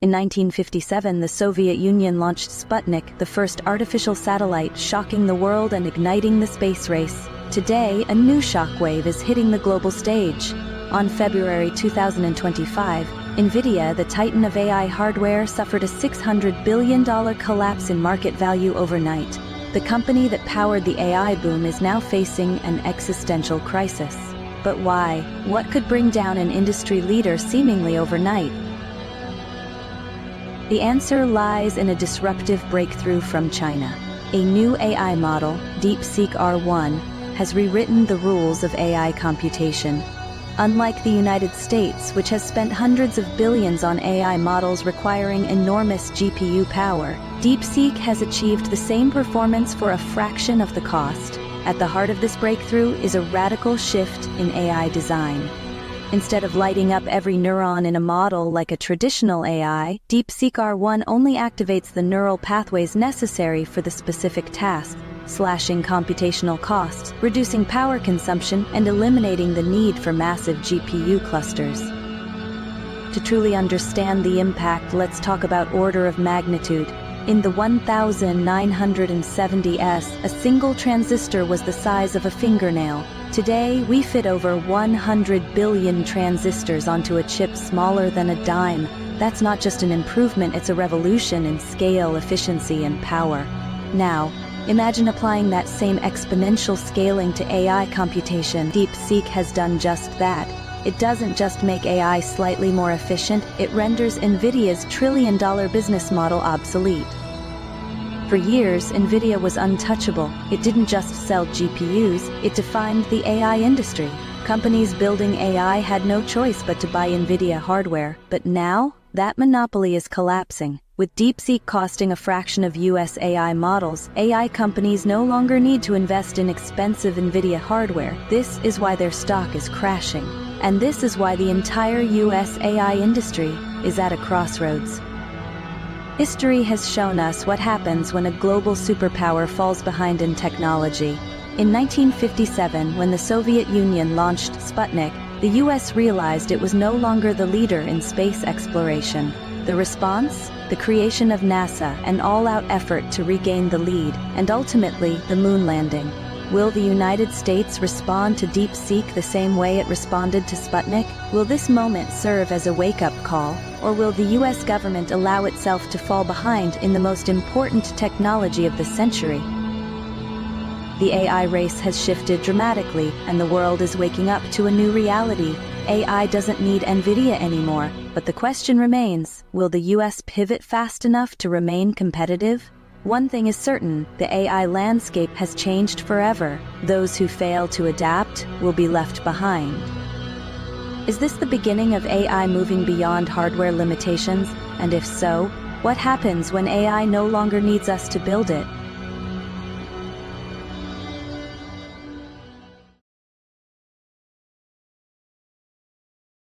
In 1957, the Soviet Union launched Sputnik, the first artificial satellite, shocking the world and igniting the space race. Today, a new shockwave is hitting the global stage. On February 2025, NVIDIA, the titan of AI hardware, suffered a $600 billion collapse in market value overnight. The company that powered the AI boom is now facing an existential crisis. But why? What could bring down an industry leader seemingly overnight? The answer lies in a disruptive breakthrough from China. A new AI model, DeepSeek R1, has rewritten the rules of AI computation. Unlike the United States, which has spent hundreds of billions on AI models requiring enormous GPU power, DeepSeek has achieved the same performance for a fraction of the cost. At the heart of this breakthrough is a radical shift in AI design. Instead of lighting up every neuron in a model like a traditional AI, DeepSeek R1 only activates the neural pathways necessary for the specific task, slashing computational costs, reducing power consumption, and eliminating the need for massive GPU clusters. To truly understand the impact, let's talk about order of magnitude. In the 1970s, a single transistor was the size of a fingernail. Today, we fit over 100 billion transistors onto a chip smaller than a dime. That's not just an improvement, it's a revolution in scale, efficiency, and power. Now, imagine applying that same exponential scaling to AI computation. DeepSeek has done just that. It doesn't just make AI slightly more efficient, it renders NVIDIA's trillion-dollar business model obsolete. For years, NVIDIA was untouchable. It didn't just sell GPUs, it defined the AI industry. Companies building AI had no choice but to buy NVIDIA hardware. But now, that monopoly is collapsing. With DeepSeek costing a fraction of US AI models, AI companies no longer need to invest in expensive NVIDIA hardware. This is why their stock is crashing. And this is why the entire US AI industry is at a crossroads. History has shown us what happens when a global superpower falls behind in technology. In 1957, when the Soviet Union launched Sputnik, the US realized it was no longer the leader in space exploration. The response? The creation of NASA, an all-out effort to regain the lead, and ultimately, the moon landing. Will the United States respond to DeepSeek the same way it responded to Sputnik? Will this moment serve as a wake-up call, or will the US government allow itself to fall behind in the most important technology of the century? The AI race has shifted dramatically, and the world is waking up to a new reality. AI doesn't need NVIDIA anymore, but the question remains, will the US pivot fast enough to remain competitive? One thing is certain, the AI landscape has changed forever. Those who fail to adapt will be left behind. Is this the beginning of AI moving beyond hardware limitations? And if so, what happens when AI no longer needs us to build it?